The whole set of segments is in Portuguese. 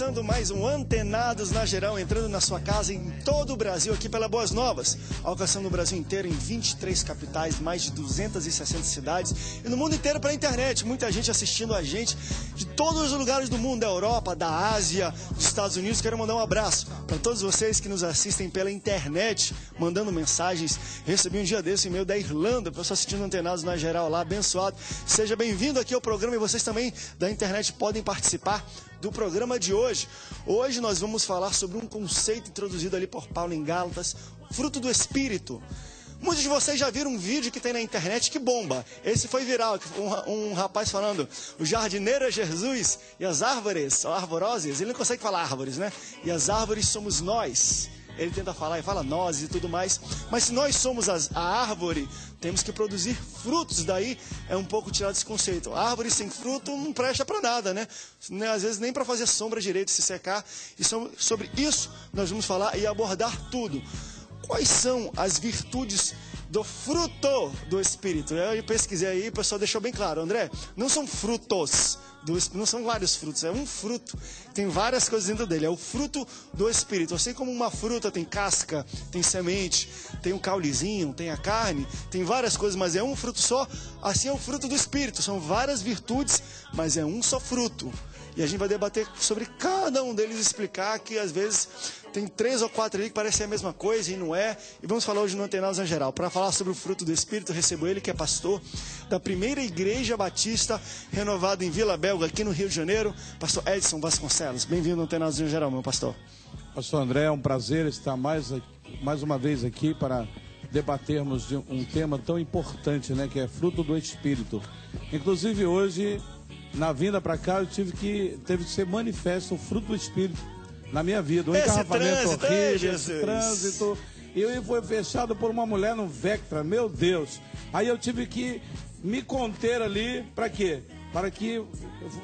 começando mais um Antenados na Geral, entrando na sua casa em todo o Brasil, aqui pela Boas Novas, alcançando o Brasil inteiro em 23 capitais, mais de 260 cidades e no mundo inteiro pela internet. Muita gente assistindo a gente de todos os lugares do mundo, da Europa, da Ásia, dos Estados Unidos. Quero mandar um abraço para todos vocês que nos assistem pela internet, mandando mensagens. Recebi um dia desse e-mail da Irlanda, pessoal assistindo Antenados na Geral lá, abençoado. Seja bem-vindo aqui ao programa e vocês também da internet podem participar do programa de hoje. Hoje nós vamos falar sobre um conceito introduzido ali por Paulo em Gálatas, fruto do Espírito. Muitos de vocês já viram um vídeo que tem na internet que bomba. Esse foi viral, um rapaz falando, o jardineiro é Jesus e as árvores, ou arvoroses, ele não consegue falar árvores, né? E as árvores somos nós. Ele tenta falar e fala nós e tudo mais. Mas se nós somos a árvore, temos que produzir frutos. Daí é um pouco tirado esse conceito. A árvore sem fruto não presta para nada, né? Às vezes nem para fazer sombra direito, se secar. E sobre isso nós vamos falar e abordar tudo. Quais são as virtudes do fruto do Espírito? Eu pesquisei aí, o pessoal deixou bem claro. André, não são frutos, não são vários frutos, é um fruto. Tem várias coisas dentro dele, é o fruto do Espírito. Assim como uma fruta tem casca, tem semente, tem um caulezinho, tem a carne, tem várias coisas, mas é um fruto só. Assim é o fruto do Espírito, são várias virtudes, mas é um só fruto. E a gente vai debater sobre cada um deles, explicar que às vezes tem 3 ou 4 ali que parecem a mesma coisa e não é. E vamos falar hoje no Antenados em Geral. Para falar sobre o fruto do Espírito, recebo ele que é pastor da primeira Igreja Batista renovada em Vila Belga, aqui no Rio de Janeiro, pastor Edson Vasconcelos. Bem-vindo ao Antenados em Geral, meu pastor. Pastor André, é um prazer estar mais uma vez aqui para debatermos de um tema tão importante, né, que é fruto do Espírito. Inclusive hoje, na vinda para cá, teve que ser manifesto o fruto do Espírito na minha vida. Um engarrafamento horrível, esse trânsito. E eu fui fechado por uma mulher no Vectra, meu Deus. Aí eu tive que me conter ali, para quê? Para que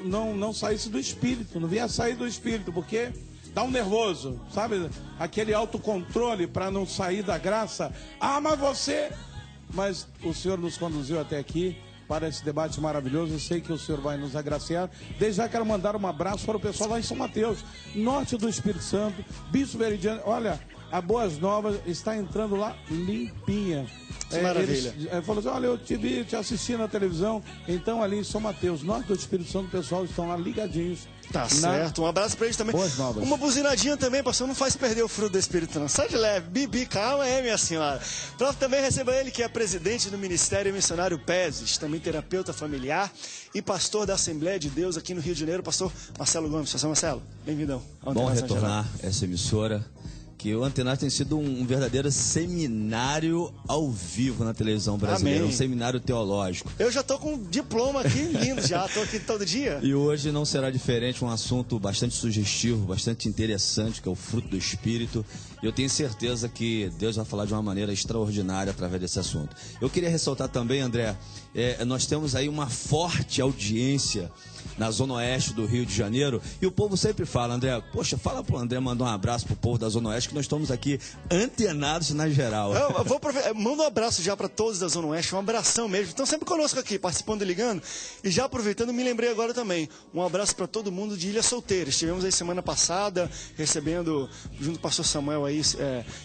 não saísse do Espírito, não vinha sair do Espírito, porque dá um nervoso, sabe? Aquele autocontrole para não sair da graça. Ah, mas você... Mas o Senhor nos conduziu até aqui para esse debate maravilhoso. Eu sei que o Senhor vai nos agraciar. Desde já quero mandar um abraço para o pessoal lá em São Mateus, norte do Espírito Santo, Bispo Meridiano. Olha, a Boas Novas está entrando lá limpinha. Maravilha. Ele falou assim, olha, eu te assisti na televisão. Então ali em São Mateus, norte do Espírito Santo, o pessoal estão lá ligadinhos. Tá certo, um abraço pra eles também. Boas Novas. Uma buzinadinha também, pastor, não faz perder o fruto do Espírito não. Sai de leve, Bibi, calma aí, minha senhora. Pra também receber ele que é presidente do Ministério Missionário PESES, também terapeuta familiar e pastor da Assembleia de Deus aqui no Rio de Janeiro, pastor Marcelo Gomes. Pastor Marcelo, bem-vindão. Bom retornar essa emissora, que o Antenados tem sido um verdadeiro seminário ao vivo na televisão brasileira. Amém. Um seminário teológico. Eu já tô com um diploma aqui, lindo já, tô aqui todo dia. E hoje não será diferente, um assunto bastante sugestivo, bastante interessante, que é o fruto do Espírito. E eu tenho certeza que Deus vai falar de uma maneira extraordinária através desse assunto. Eu queria ressaltar também, André, nós temos aí uma forte audiência na Zona Oeste do Rio de Janeiro, e o povo sempre fala, André, poxa, fala pro André mandar um abraço pro povo da Zona Oeste, que nós estamos aqui antenados na geral. Eu vou manda um abraço já para todos da Zona Oeste, um abração mesmo, estão sempre conosco aqui, participando e ligando, e já aproveitando, me lembrei agora também, um abraço para todo mundo de Ilha Solteira. Estivemos aí semana passada, recebendo, junto com o pastor Samuel aí,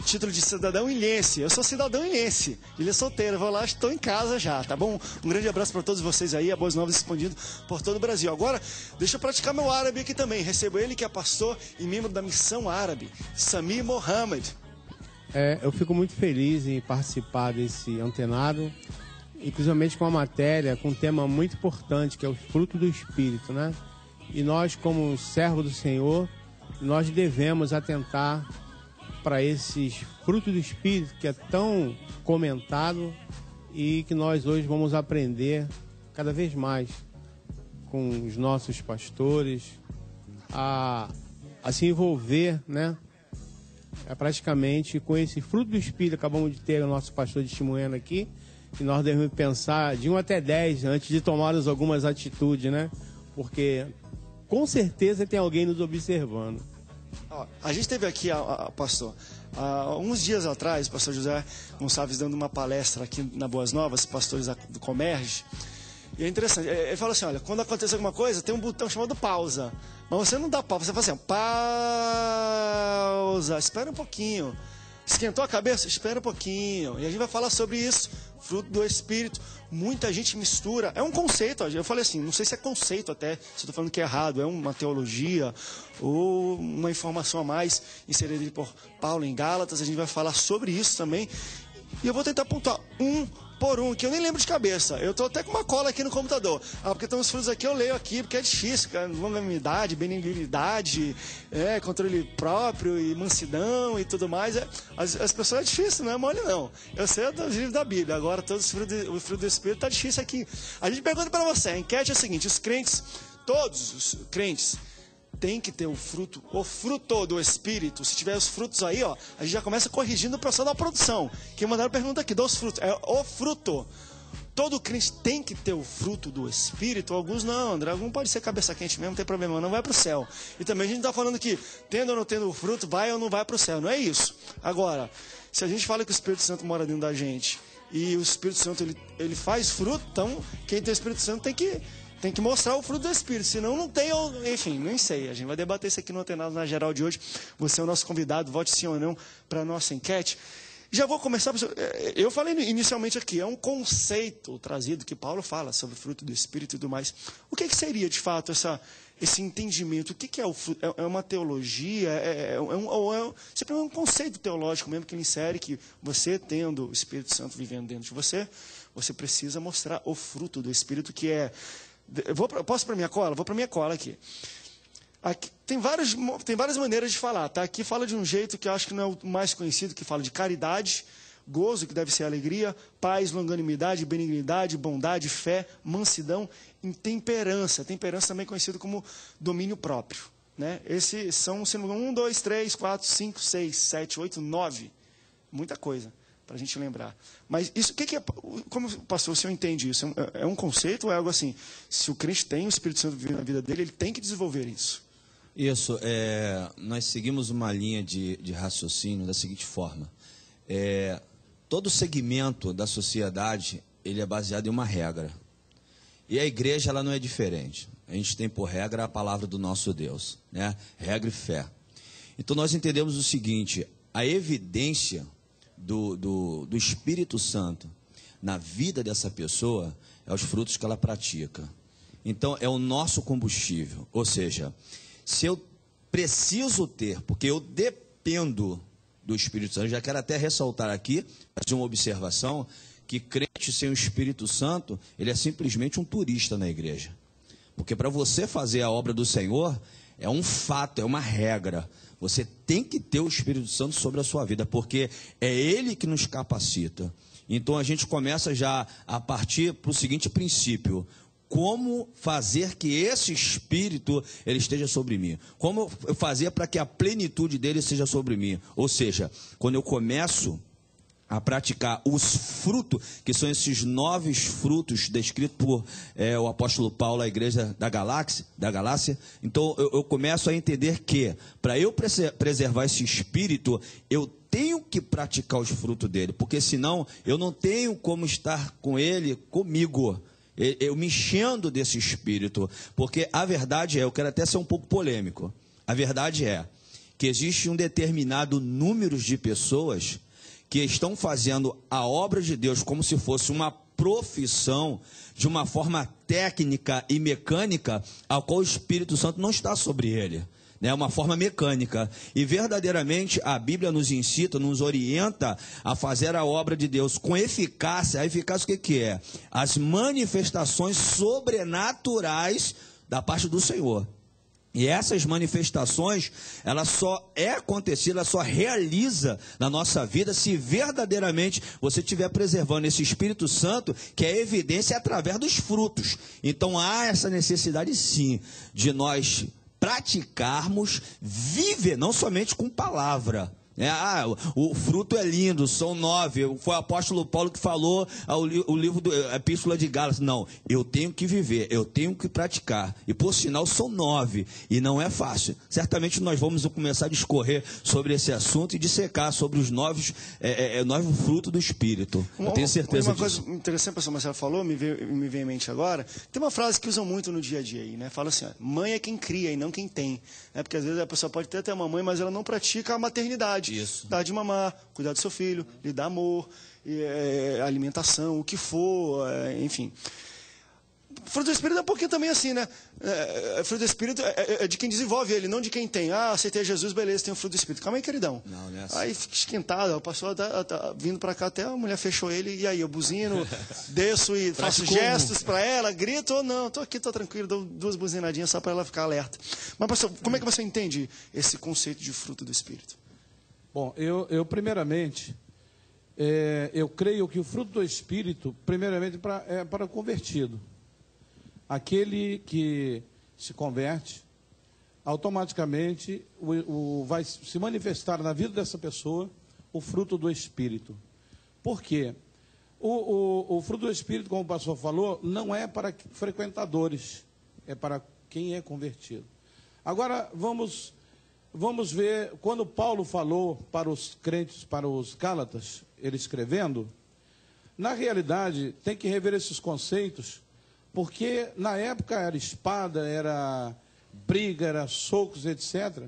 título de cidadão ilhense. Eu sou cidadão ilhense, Ilha Solteira, vou lá, estou em casa já, tá bom? Um grande abraço para todos vocês aí, a Boas Novas expandindo por todo o Brasil. Agora, deixa eu praticar meu árabe aqui também. Recebo ele que é pastor e membro da Missão Árabe, Sami Mohammed. Eu fico muito feliz em participar desse antenado, inclusive com uma matéria, com um tema muito importante, que é o fruto do Espírito, né? E nós, como servos do Senhor, nós devemos atentar para esses frutos do Espírito, que é tão comentado e que nós hoje vamos aprender cada vez mais com os nossos pastores, a se envolver, né? Praticamente com esse fruto do Espírito. Acabamos de ter o nosso pastor testemunhando aqui, que nós devemos pensar de 1 até 10 antes de tomarmos algumas atitudes, né? Porque com certeza tem alguém nos observando. A gente teve aqui, pastor, uns dias atrás, o pastor José Gonçalves dando uma palestra aqui na Boas Novas, pastores do Comerge. E é interessante, ele fala assim, olha, quando acontece alguma coisa, tem um botão chamado pausa. Mas você não dá pausa, você fala assim, pausa, espera um pouquinho. Esquentou a cabeça? Espera um pouquinho. E a gente vai falar sobre isso, fruto do Espírito. Muita gente mistura. É um conceito, eu falei assim, não sei se é conceito até, se eu estou falando que é errado, é uma teologia ou uma informação a mais inserida por Paulo em Gálatas. A gente vai falar sobre isso também. E eu vou tentar pontuar um por um, que eu nem lembro de cabeça. Eu estou até com uma cola aqui no computador. Porque tem uns frutos aqui, eu leio aqui, porque é difícil. Longanimidade, benignidade, controle próprio e mansidão e tudo mais. As pessoas é difícil, não é mole não. Eu sei dos livros da Bíblia, agora todos o fruto do Espírito está difícil aqui. A gente pergunta para você, a enquete é a seguinte, os crentes, todos os crentes, tem que ter o fruto do Espírito. Se tiver os frutos aí, ó, a gente já começa corrigindo o processo da produção. Quem mandaram pergunta aqui, dos frutos, é o fruto. Todo crente tem que ter o fruto do Espírito. Alguns não, André, algum pode ser cabeça quente mesmo, não tem problema, não vai para o céu. E também a gente está falando que, tendo ou não tendo o fruto, vai ou não vai para o céu, não é isso. Agora, se a gente fala que o Espírito Santo mora dentro da gente, e o Espírito Santo ele faz fruto, então quem tem o Espírito Santo tem que mostrar o fruto do Espírito, senão não tem, enfim, nem sei. A gente vai debater isso aqui no Antenado na Geral de hoje. Você é o nosso convidado, vote sim ou não para a nossa enquete. Já vou começar, eu falei inicialmente aqui, é um conceito trazido que Paulo fala sobre o fruto do Espírito e tudo mais. O que seria, de fato, esse entendimento? O que é o fruto? É uma teologia? Sempre é um conceito teológico mesmo que ele insere, que você, tendo o Espírito Santo vivendo dentro de você, você precisa mostrar o fruto do Espírito, que é... Posso para minha cola? Vou para minha cola aqui. Tem várias maneiras de falar, tá? Aqui fala de um jeito que eu acho que não é o mais conhecido, que fala de caridade, gozo, que deve ser alegria, paz, longanimidade, benignidade, bondade, fé, mansidão e temperança. Temperança também é conhecido como domínio próprio, né? Esses são, se não me engano, 1, 2, 3, 4, 5, 6, 7, 8, 9. Muita coisa para a gente lembrar. Mas isso, o que é, como pastor, o senhor entende isso? É um conceito ou é algo assim? Se o crente tem o Espírito Santo vivendo na vida dele, ele tem que desenvolver isso. Isso, nós seguimos uma linha de raciocínio da seguinte forma. Todo segmento da sociedade, ele é baseado em uma regra. E a igreja, ela não é diferente. A gente tem por regra a palavra do nosso Deus, né? Regra e fé. Então nós entendemos o seguinte, a evidência do Espírito Santo na vida dessa pessoa é os frutos que ela pratica. Então é o nosso combustível, ou seja, se eu preciso ter, porque eu dependo do Espírito Santo, já quero até ressaltar aqui, fazer uma observação, que crente sem o Espírito Santo, ele é simplesmente um turista na igreja. Porque para você fazer a obra do Senhor, é um fato, é uma regra. Você tem que ter o Espírito Santo sobre a sua vida, porque é Ele que nos capacita. Então a gente começa já a partir para o seguinte princípio: como fazer que esse Espírito ele esteja sobre mim? Como fazer para que a plenitude dele seja sobre mim? Ou seja, quando eu começo a praticar os frutos, que são esses 9 frutos descritos por o apóstolo Paulo à igreja da Galácia, então eu começo a entender que, para eu preservar esse espírito, eu tenho que praticar os frutos dele, porque senão eu não tenho como estar com ele, comigo, eu me enchendo desse espírito, porque a verdade eu quero até ser um pouco polêmico, a verdade é que existe um determinado número de pessoas que estão fazendo a obra de Deus como se fosse uma profissão, de uma forma técnica e mecânica, a qual o Espírito Santo não está sobre ele. É uma forma mecânica. E verdadeiramente a Bíblia nos incita, nos orienta a fazer a obra de Deus com eficácia. A eficácia o que é? As manifestações sobrenaturais da parte do Senhor. E essas manifestações, ela só é acontecida, ela só realiza na nossa vida se verdadeiramente você estiver preservando esse Espírito Santo, que é evidência através dos frutos. Então há essa necessidade sim, de nós praticarmos, viver, não somente com palavra, O fruto é lindo, são 9. Foi o apóstolo Paulo que falou o livro a Epístola de Gálatas. Não, eu tenho que viver, eu tenho que praticar. E por sinal são 9. E não é fácil. Certamente nós vamos começar a discorrer sobre esse assunto e dissecar sobre os 9 frutos do Espírito. Eu tenho certeza disso. Uma coisa interessante que o pastor Marcelo falou, me veio em mente agora. Tem uma frase que usam muito no dia a dia aí, né? Fala assim, mãe é quem cria e não quem tem. Porque às vezes a pessoa pode ter uma mãe, mas ela não pratica a maternidade. Isso. Dar de mamar, cuidar do seu filho, lhe dar amor, alimentação, o que for, enfim. Fruto do Espírito é um pouquinho também assim, né? Fruto do Espírito é de quem desenvolve ele, não de quem tem. Aceitei Jesus, beleza, tem o fruto do Espírito. Calma aí, queridão. Não é assim. Aí fica esquentado, o pastor tá vindo para cá, até a mulher fechou ele, e aí eu buzino, desço e faço gestos para ela, grito ou não, tô aqui, tô tranquilo, dou 2 buzinadinhas só para ela ficar alerta. Mas, pastor, como é que você entende esse conceito de fruto do Espírito? Bom, eu primeiramente, eu creio que o fruto do Espírito, primeiramente, é para o convertido. Aquele que se converte, automaticamente vai se manifestar na vida dessa pessoa o fruto do Espírito. Por quê? O fruto do Espírito, como o pastor falou, não é para frequentadores, é para quem é convertido. Agora, vamos ver, quando Paulo falou para os crentes, para os Gálatas, ele escrevendo, na realidade, tem que rever esses conceitos, porque na época era espada, era briga, era socos, etc.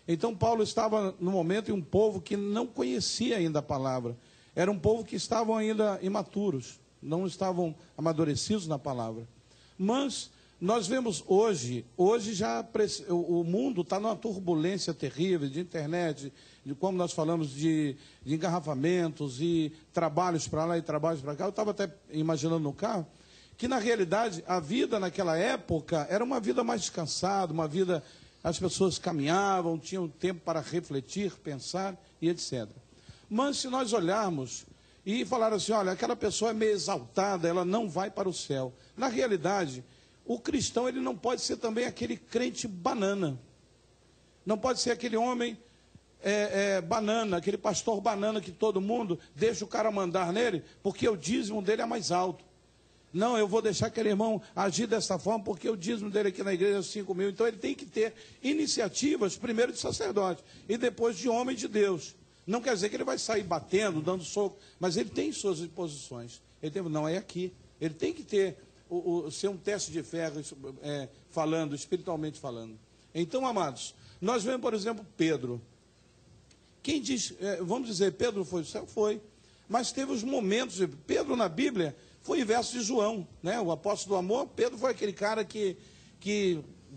Então Paulo estava no momento em um povo que não conhecia ainda a palavra. Era um povo que estavam ainda imaturos, não estavam amadurecidos na palavra. Mas nós vemos hoje já o mundo está numa turbulência terrível de internet, de como nós falamos de engarrafamentos e trabalhos para lá e trabalhos para cá. Eu estava até imaginando no carro que, na realidade, a vida naquela época era uma vida mais descansada, uma vida, as pessoas caminhavam, tinham tempo para refletir, pensar e etc. Mas se nós olharmos e falar assim, olha, aquela pessoa é meio exaltada, ela não vai para o céu. Na realidade, o cristão ele não pode ser também aquele crente banana. Não pode ser aquele homem banana, aquele pastor banana que todo mundo deixa o cara mandar nele, porque o dízimo dele é mais alto. Não, eu vou deixar aquele irmão agir dessa forma, porque o dízimo dele aqui na igreja é 5 mil. Então ele tem que ter iniciativas, primeiro de sacerdote, e depois de homem de Deus. Não quer dizer que ele vai sair batendo, dando soco, mas ele tem suas posições. Não, é aqui. Ele tem que ter, ser um teste de ferro, falando, espiritualmente falando. Então, amados, nós vemos, por exemplo, Pedro. Quem diz, vamos dizer, Pedro foi o céu? Foi. Mas teve os momentos, Pedro na Bíblia foi o inverso de João, né? O apóstolo do amor. Pedro foi aquele cara que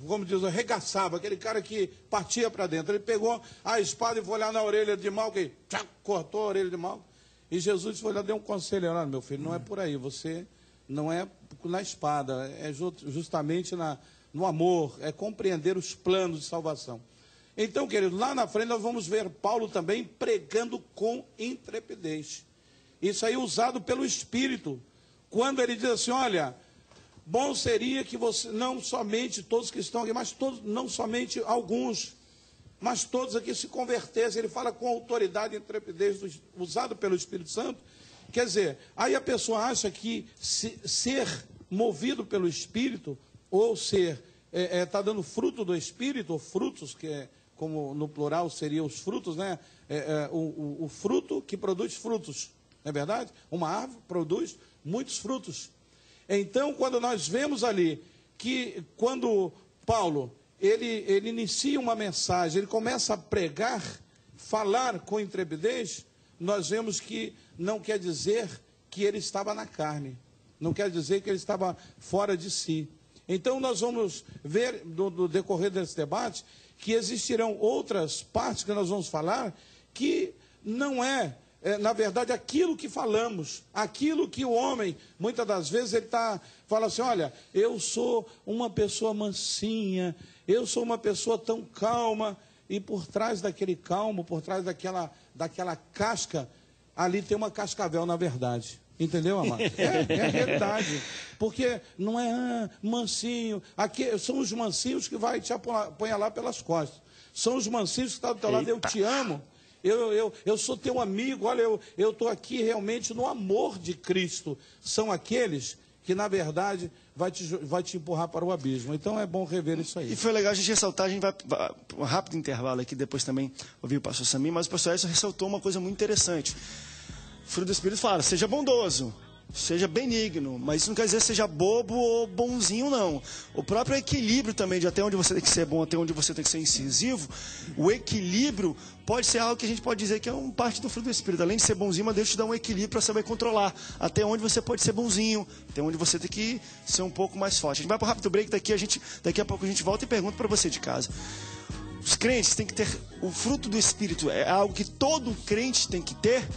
como diz, arregaçava, aquele cara que partia para dentro. Ele pegou a espada e foi olhar na orelha de Malco e cortou a orelha de Malco. E Jesus foi lá, deu um conselho, olha, meu filho, não é por aí, você não é na espada, é justamente no amor, é compreender os planos de salvação. Então, querido, lá na frente nós vamos ver Paulo também pregando com intrepidez. Isso aí usado pelo Espírito. Quando ele diz assim, olha, bom seria que você, não somente todos que estão aqui, mas todos, não somente alguns, mas todos aqui se convertessem. Ele fala com autoridade e intrepidez, usado pelo Espírito Santo. Quer dizer, aí a pessoa acha que ser movido pelo Espírito, ou está dando fruto do Espírito, ou frutos, que como no plural seriam os frutos, né? O fruto que produz frutos, não é verdade? Uma árvore produz muitos frutos. Então, quando nós vemos ali que quando Paulo ele inicia uma mensagem, ele começa a pregar, falar com intrepidez, nós vemos que não quer dizer que ele estava na carne, não quer dizer que ele estava fora de si. Então, nós vamos ver no decorrer desse debate que existirão outras partes que nós vamos falar que não na verdade, aquilo que falamos, aquilo que o homem, muitas das vezes, ele fala assim, olha, eu sou uma pessoa mansinha, eu sou uma pessoa tão calma, e por trás daquele calmo, por trás daquela casca, ali tem uma cascavel, na verdade. Entendeu, amado? É a realidade. Porque não é mansinho. Aqui são os mansinhos que vai te apunhalar pelas costas. São os mansinhos que estão do teu lado, eu te amo. eu sou teu amigo, olha, eu estou aqui realmente no amor de Cristo. São aqueles que, na verdade, vai te empurrar para o abismo. Então, é bom rever isso aí. E foi legal a gente ressaltar, a gente vai um rápido intervalo aqui, depois também ouvir o pastor Samir, mas o pastor Edson ressaltou uma coisa muito interessante. O fruto do Espírito fala, seja bondoso, seja benigno, mas isso não quer dizer seja bobo ou bonzinho, não. O próprio equilíbrio também, de até onde você tem que ser bom, até onde você tem que ser incisivo, o equilíbrio pode ser algo que a gente pode dizer que é uma parte do fruto do Espírito. Além de ser bonzinho, mas Deus te dá um equilíbrio para saber controlar. Até onde você pode ser bonzinho, até onde você tem que ser um pouco mais forte. A gente vai para o rápido break, daqui a pouco a gente volta e pergunta para você de casa. Os crentes têm que ter o fruto do Espírito, é algo que todo crente tem que ter.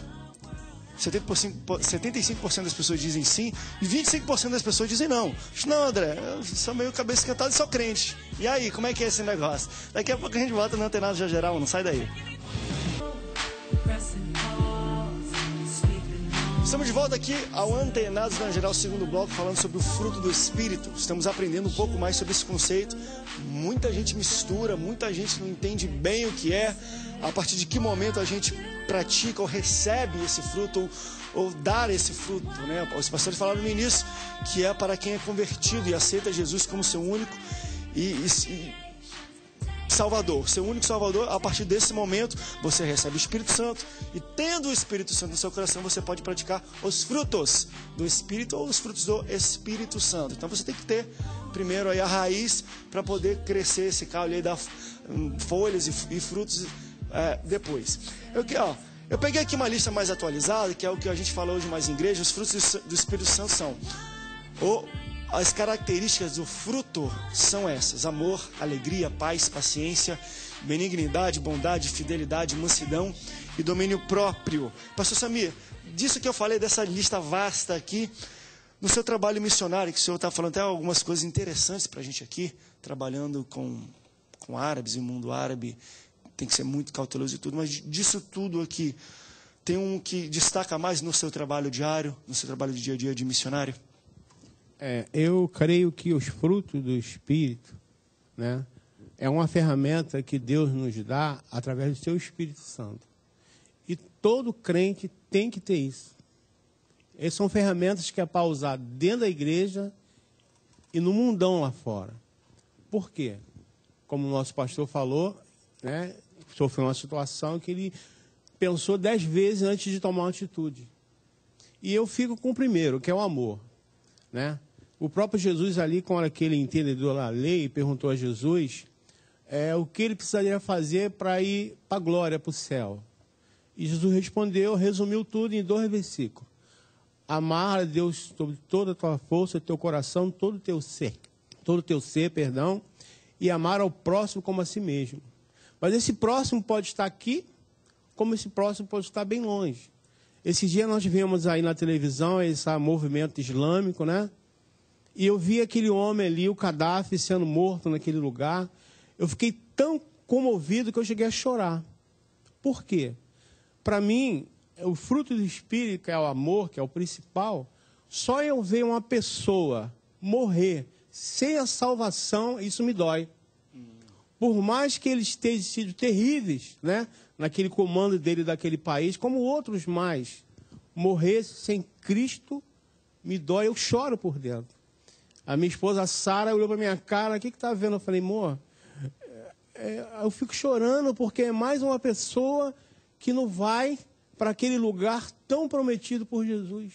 75% das pessoas dizem sim e 25% das pessoas dizem não. Não, André, eu sou meio cabeça esquentada e sou crente. E aí, como é que é esse negócio? Daqui a pouco a gente volta no Antenados Já Geral, não sai daí. Estamos de volta aqui ao Antenados Já Geral, segundo bloco, falando sobre o fruto do Espírito. Estamos aprendendo um pouco mais sobre esse conceito. Muita gente mistura, muita gente não entende bem o que é. A partir de que momento a gente pratica ou recebe esse fruto ou dar esse fruto, né? Os pastores falaram no início que é para quem é convertido e aceita Jesus como seu único e Salvador, seu único Salvador. A partir desse momento você recebe o Espírito Santo e, tendo o Espírito Santo no seu coração, você pode praticar os frutos do Espírito ou os frutos do Espírito Santo. Então você tem que ter primeiro aí a raiz para poder crescer esse caule aí, dar folhas e frutos depois. Eu peguei aqui uma lista mais atualizada, que é o que a gente falou hoje mais em igreja. Os frutos do Espírito Santo são as características do fruto são essas: amor, alegria, paz, paciência, benignidade, bondade, fidelidade, mansidão e domínio próprio. Pastor Samir, disso que eu falei, dessa lista vasta aqui, no seu trabalho missionário, que o senhor está falando até algumas coisas interessantes para a gente aqui, trabalhando com árabes e o mundo árabe, tem que ser muito cauteloso e tudo, mas disso tudo aqui, tem um que destaca mais no seu trabalho diário, no seu trabalho de dia a dia de missionário? Eu creio que os frutos do Espírito, né, é uma ferramenta que Deus nos dá através do seu Espírito Santo. E todo crente tem que ter isso. Essas são ferramentas que é para usar dentro da igreja e no mundão lá fora. Por quê? Como o nosso pastor falou, né, sofreu uma situação que ele pensou 10 vezes antes de tomar uma atitude. E eu fico com o primeiro, que é o amor, né? O próprio Jesus ali, com aquele entendedor da lei, perguntou a Jesus o que ele precisaria fazer para ir para a glória, para o céu. E Jesus respondeu, resumiu tudo em 2 versículos. Amar a Deus sobre toda a tua força, teu coração, todo o teu ser, e amar ao próximo como a si mesmo. Mas esse próximo pode estar aqui, como esse próximo pode estar bem longe. Esse dia nós vimos aí na televisão esse movimento islâmico, né? E eu vi aquele homem ali, o Gaddafi, sendo morto naquele lugar. Eu fiquei tão comovido que eu cheguei a chorar. Por quê? Para mim, o fruto do Espírito, que é o amor, que é o principal, só eu ver uma pessoa morrer sem a salvação, isso me dói. Por mais que eles tenham sido terríveis, né, naquele comando dele daquele país, como outros mais, morrer sem Cristo me dói, eu choro por dentro. A minha esposa Sara olhou para minha cara, o que está vendo? Eu falei, amor, eu fico chorando porque é mais uma pessoa que não vai para aquele lugar tão prometido por Jesus.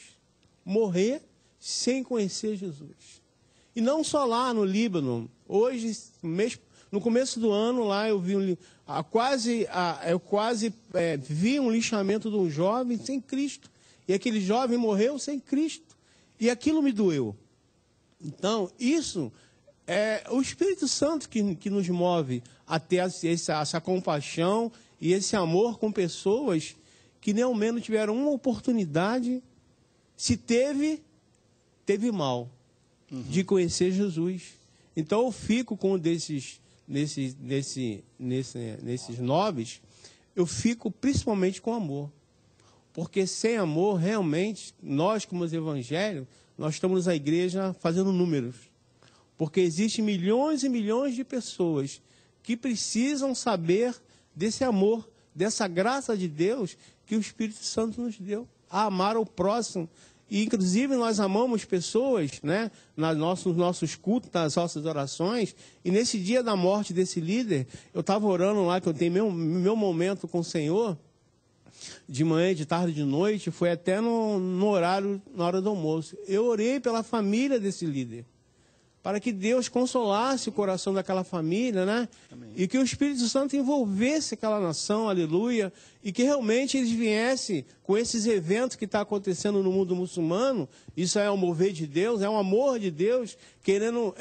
Morrer sem conhecer Jesus. E não só lá no Líbano. Hoje, no começo do ano, lá eu vi vi um lixamento de um jovem sem Cristo. E aquele jovem morreu sem Cristo. E aquilo me doeu. Então, isso é o Espírito Santo que nos move a ter essa compaixão e esse amor com pessoas que nem ao menos tiveram uma oportunidade, se teve mal, de conhecer Jesus. Então, eu fico com nesses nobres, eu fico principalmente com amor. Porque sem amor, realmente, nós como os evangélicos, nós estamos na igreja fazendo números. Porque existem milhões e milhões de pessoas que precisam saber desse amor dessa graça de Deus que o Espírito Santo nos deu, a amar o próximo. E, inclusive, nós amamos pessoas, né, nos nossos cultos, nas nossas orações. E nesse dia da morte desse líder, eu estava orando lá, que eu tenho meu momento com o Senhor, de manhã, de tarde, de noite, foi até no horário, na hora do almoço. Eu orei pela família desse líder, para que Deus consolasse o coração daquela família, né? Amém. E que o Espírito Santo envolvesse aquela nação, aleluia, e que realmente eles viessem com esses eventos que está acontecendo no mundo muçulmano. Isso é um mover de Deus, é um amor de Deus, querendo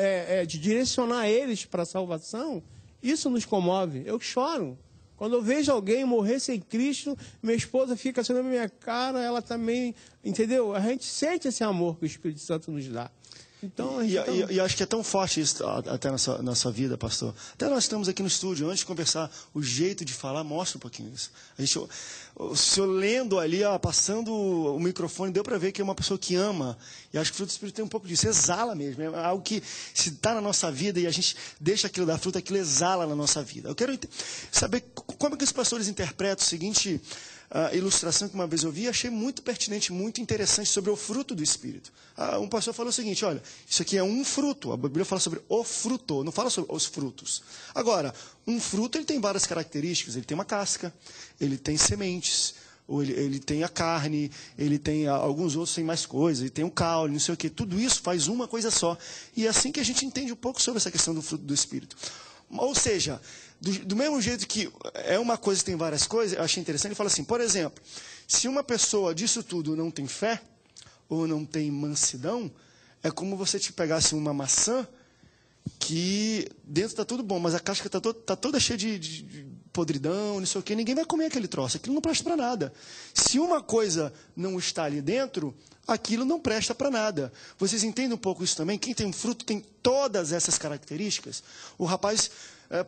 de direcionar eles para a salvação. Isso nos comove. Eu choro. Quando eu vejo alguém morrer sem Cristo, minha esposa fica assim na minha cara, ela também, entendeu? A gente sente esse amor que o Espírito Santo nos dá. Então, e acho que é tão forte isso até na sua vida, pastor. Até nós estamos aqui no estúdio, antes de conversar, o jeito de falar mostra um pouquinho isso. O senhor lendo ali, passando o microfone, deu para ver que é uma pessoa que ama. E acho que o fruto do Espírito tem um pouco disso, exala mesmo. É algo que se está na nossa vida e a gente deixa aquilo dar fruto, aquilo exala na nossa vida. Eu quero saber como é que os pastores interpretam o seguinte ilustração que uma vez eu vi, achei muito pertinente, muito interessante sobre o fruto do Espírito. Um pastor falou o seguinte: olha, isso aqui é um fruto, a Bíblia fala sobre o fruto, não fala sobre os frutos. Agora, um fruto ele tem várias características, ele tem uma casca, ele tem sementes, ou ele tem a carne, ele tem alguns outros tem mais coisas, ele tem o caule, não sei o quê. Tudo isso faz uma coisa só. E é assim que a gente entende um pouco sobre essa questão do fruto do Espírito. Ou seja, do mesmo jeito que é uma coisa que tem várias coisas, eu achei interessante, ele fala assim, por exemplo, se uma pessoa disso tudo não tem fé, ou não tem mansidão, é como você te pegasse uma maçã, que dentro está tudo bom, mas a casca está toda cheia de podridão, não sei o quê, ninguém vai comer aquele troço, aquilo não presta para nada. Se uma coisa não está ali dentro, aquilo não presta para nada. Vocês entendem um pouco isso também? Quem tem um fruto tem todas essas características. O rapaz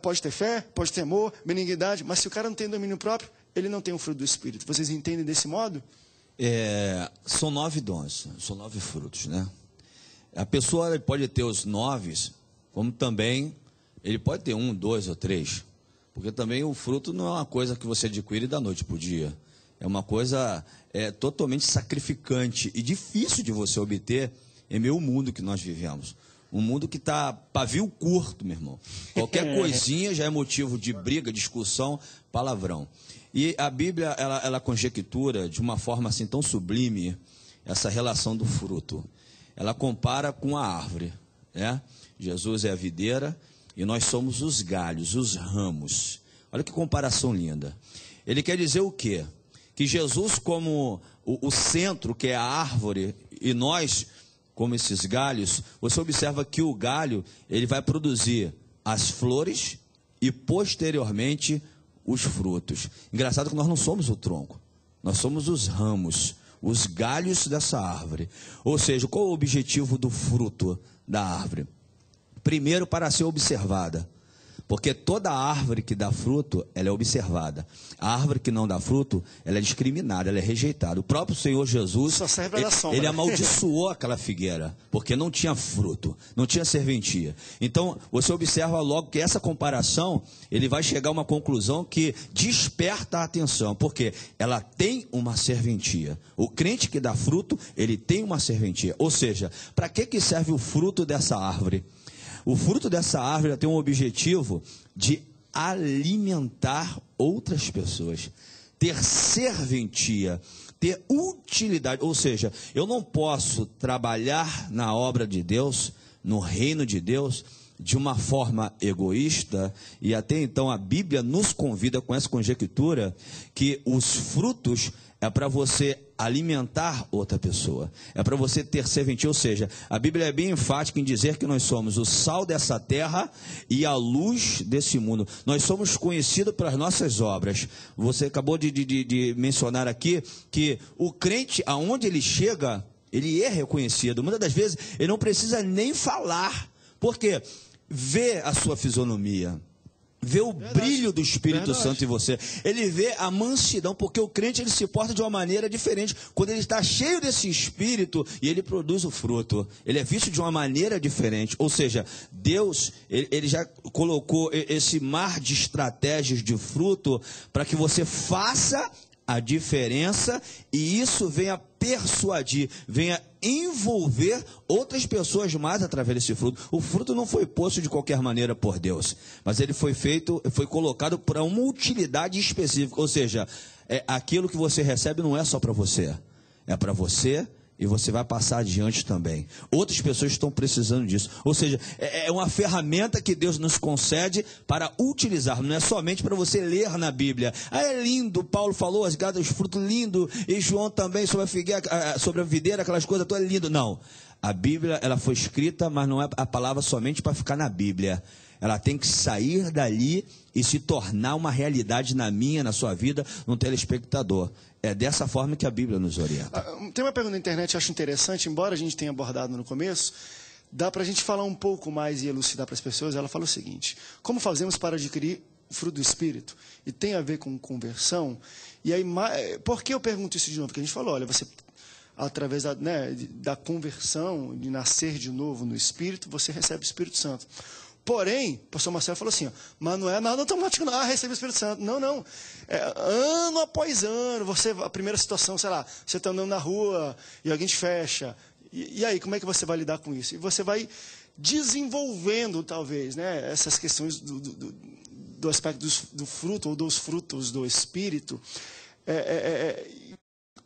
pode ter fé, pode ter amor, benignidade, mas se o cara não tem domínio próprio, ele não tem o fruto do Espírito. Vocês entendem desse modo? São 9 dons, são 9 frutos, né? A pessoa pode ter os 9, como também ele pode ter 1, 2 ou 3, porque também o fruto não é uma coisa que você adquire da noite para o dia. É uma coisa totalmente sacrificante e difícil de você obter em meio ao mundo que nós vivemos. Um mundo que está pavio curto, meu irmão. Qualquer coisinha já é motivo de briga, discussão, palavrão. E a Bíblia, ela conjectura de uma forma assim tão sublime essa relação do fruto. Ela compara com a árvore, né? Jesus é a videira e nós somos os galhos, os ramos. Olha que comparação linda. Ele quer dizer o quê? Que Jesus como o centro, que é a árvore, e nós como esses galhos, você observa que o galho, ele vai produzir as flores e posteriormente os frutos. Engraçado que nós não somos o tronco, nós somos os ramos, os galhos dessa árvore. Ou seja, qual é o objetivo do fruto da árvore? Primeiro, para ser observada. Porque toda árvore que dá fruto, ela é observada. A árvore que não dá fruto, ela é discriminada, ela é rejeitada. O próprio Senhor Jesus, só serve para dar sombra. Ele amaldiçoou aquela figueira, porque não tinha fruto, não tinha serventia. Então, você observa logo que essa comparação, ele vai chegar a uma conclusão que desperta a atenção, porque ela tem uma serventia. O crente que dá fruto, ele tem uma serventia. Ou seja, para que serve o fruto dessa árvore? O fruto dessa árvore tem um objetivo de alimentar outras pessoas, ter serventia, ter utilidade. Ou seja, eu não posso trabalhar na obra de Deus, no reino de Deus, de uma forma egoísta, e até então a Bíblia nos convida com essa conjectura que os frutos é para você alimentar outra pessoa, é para você ter serventia. Ou seja, a Bíblia é bem enfática em dizer que nós somos o sal dessa terra e a luz desse mundo. Nós somos conhecidos pelas nossas obras. Você acabou de mencionar aqui que o crente, aonde ele chega, ele é reconhecido. Muitas das vezes ele não precisa nem falar, porque vê a sua fisionomia, vê o brilho do Espírito Santo em você. Ele vê a mansidão, porque o crente ele se porta de uma maneira diferente. Quando ele está cheio desse Espírito e ele produz o fruto, ele é visto de uma maneira diferente. Ou seja, Deus, ele já colocou esse mar de estratégias de fruto para que você faça a diferença e isso venha persuadir, venha envolver outras pessoas mais através desse fruto. O fruto não foi posto de qualquer maneira por Deus, mas ele foi feito, foi colocado para uma utilidade específica. Ou seja, aquilo que você recebe não é só para você, é para você e você vai passar adiante também. Outras pessoas estão precisando disso. Ou seja, é uma ferramenta que Deus nos concede para utilizar. Não é somente para você ler na Bíblia. É lindo, Paulo falou, as gadas, os frutos lindo, e João também sobre a figueira, sobre a videira, aquelas coisas todas lindo. Não. A Bíblia, ela foi escrita, mas não é a palavra somente para ficar na Bíblia. Ela tem que sair dali e se tornar uma realidade na minha, na sua vida, no telespectador. É dessa forma que a Bíblia nos orienta. Tem uma pergunta na internet que eu acho interessante, embora a gente tenha abordado no começo, dá para a gente falar um pouco mais e elucidar para as pessoas. Ela fala o seguinte: como fazemos para adquirir o fruto do Espírito? E tem a ver com conversão. E aí, por que eu pergunto isso de novo? Porque a gente falou, olha, você, através da conversão, de nascer de novo no Espírito, você recebe o Espírito Santo. Porém, o pastor Marcelo falou assim, mas não é nada automático, não, recebe o Espírito Santo. Não, não. Ano após ano, a primeira situação, sei lá, você está andando na rua e alguém te fecha. E aí, como é que você vai lidar com isso? E você vai desenvolvendo, talvez, essas questões do aspecto do fruto ou dos frutos do Espírito.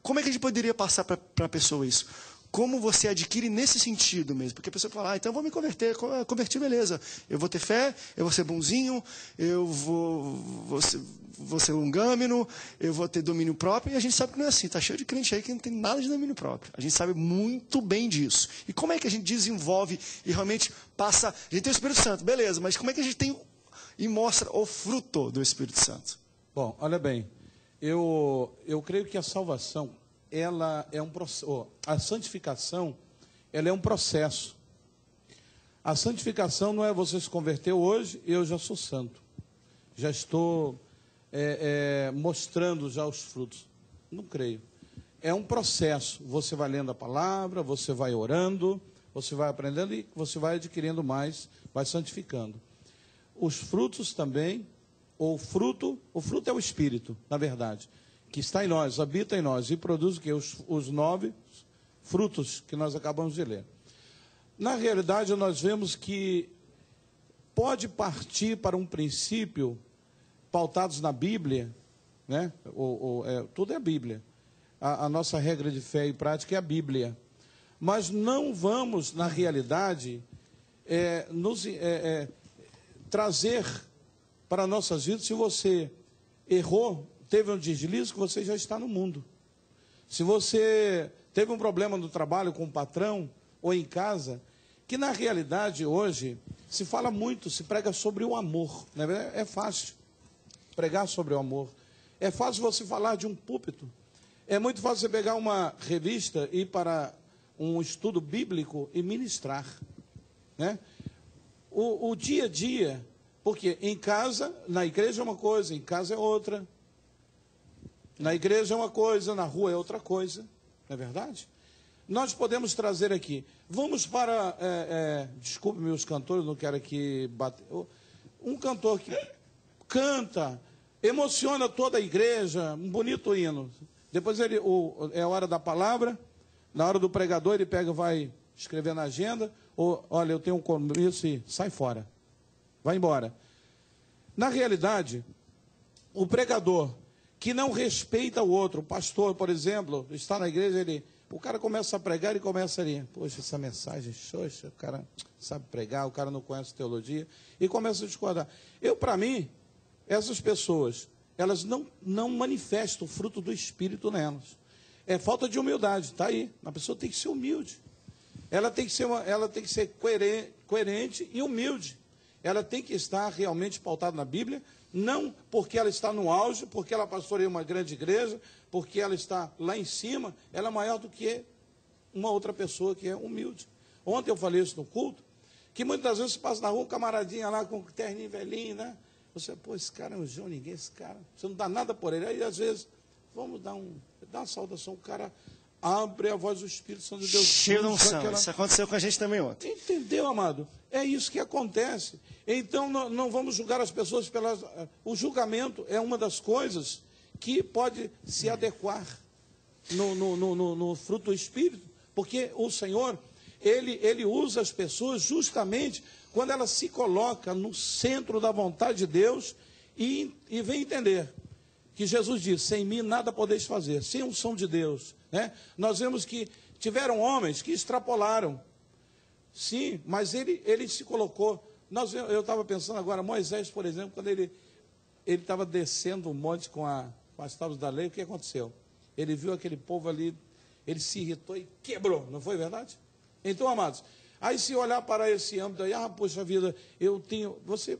Como é que a gente poderia passar para a pessoa isso? Como você adquire nesse sentido mesmo? Porque a pessoa fala, então eu vou me converter. Converti, beleza. Eu vou ter fé, eu vou ser bonzinho, eu vou ser longâmino, eu vou ter domínio próprio. E a gente sabe que não é assim. Está cheio de crente aí que não tem nada de domínio próprio. A gente sabe muito bem disso. E como é que a gente desenvolve e realmente passa... A gente tem o Espírito Santo, beleza. Mas como é que a gente tem e mostra o fruto do Espírito Santo? Bom, olha bem. Eu creio que a salvação... ela é um processo. A santificação, ela é um processo. A santificação não é você se converteu hoje e eu já sou santo. Já estou mostrando já os frutos. Não creio. É um processo. Você vai lendo a palavra, você vai orando, você vai aprendendo e você vai adquirindo mais, vai santificando. Os frutos também, o fruto é o Espírito, na verdade, que está em nós, habita em nós e produz o que? Os 9 frutos que nós acabamos de ler. Na realidade, nós vemos que pode partir para um princípio pautados na Bíblia, né? Tudo é a Bíblia. A nossa regra de fé e prática é a Bíblia. Mas não vamos, na realidade, trazer para nossas vidas, se você errou, teve um deslize, que você já está no mundo. Se você teve um problema no trabalho com o patrão ou em casa, que na realidade hoje se fala muito, se prega sobre o amor. Né? É fácil pregar sobre o amor. É fácil você falar de um púlpito. É muito fácil você pegar uma revista e ir para um estudo bíblico e ministrar. Né? O dia a dia, porque em casa, na igreja é uma coisa, em casa é outra. Na igreja é uma coisa, na rua é outra coisa, não é verdade? Nós podemos trazer aqui, vamos para, desculpe meus cantores, não quero aqui bater, um cantor que canta, emociona toda a igreja, um bonito hino, depois é a hora da palavra, na hora do pregador ele pega, vai escrever na agenda, ou olha, eu tenho um compromisso e sai fora, vai embora. Na realidade, o pregador que não respeita o outro, o pastor, por exemplo, está na igreja, o cara começa a pregar e começa ali, poxa, essa mensagem, xoxa, o cara sabe pregar, o cara não conhece teologia, e começa a discordar. Para mim, essas pessoas, elas não manifestam o fruto do Espírito nelas. É falta de humildade, está aí. A pessoa tem que ser humilde. Ela tem que ser coerente e humilde. Ela tem que estar realmente pautada na Bíblia, não porque ela está no auge, porque ela pastoreia uma grande igreja, porque ela está lá em cima, ela é maior do que uma outra pessoa que é humilde. Ontem eu falei isso no culto, que muitas vezes você passa na rua, um camaradinha lá com um terninho velhinho, né? Você, pô, esse cara é um João, ninguém, esse cara, você não dá nada por ele. Aí, às vezes, vamos dar uma saudação, o cara abre a voz do Espírito Santo de Deus. Cheio de unção. Isso aconteceu com a gente também ontem. Entendeu, amado? É isso que acontece. Então, não vamos julgar as pessoas pelas... O julgamento é uma das coisas que pode se adequar no fruto do Espírito, porque o Senhor, ele usa as pessoas justamente quando ela se coloca no centro da vontade de Deus e vem entender que Jesus disse, sem mim nada podeis fazer, sem a unção de Deus, né? Nós vemos que tiveram homens que extrapolaram, sim, mas ele se colocou. Eu estava pensando agora, Moisés, por exemplo, quando ele estava descendo o monte com as tábuas da lei, o que aconteceu? Ele viu aquele povo ali, ele se irritou e quebrou, não foi verdade? Então, amados, aí se olhar para esse âmbito aí, poxa vida, você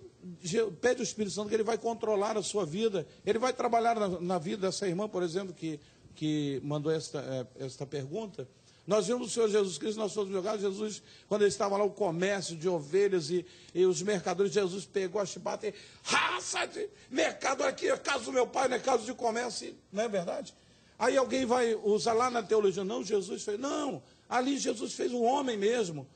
pede ao Espírito Santo que ele vai controlar a sua vida, ele vai trabalhar na vida dessa irmã, por exemplo, que mandou esta pergunta. Nós vimos o Senhor Jesus Cristo, nós fomos jogados, Jesus, quando ele estava lá, o comércio de ovelhas e os mercadores, Jesus pegou a chibata e, raça de mercado aqui, é casa do meu pai, não é casa de comércio, não é verdade? Aí alguém vai usar lá na teologia, não, Jesus fez, não, ali Jesus fez um homem mesmo,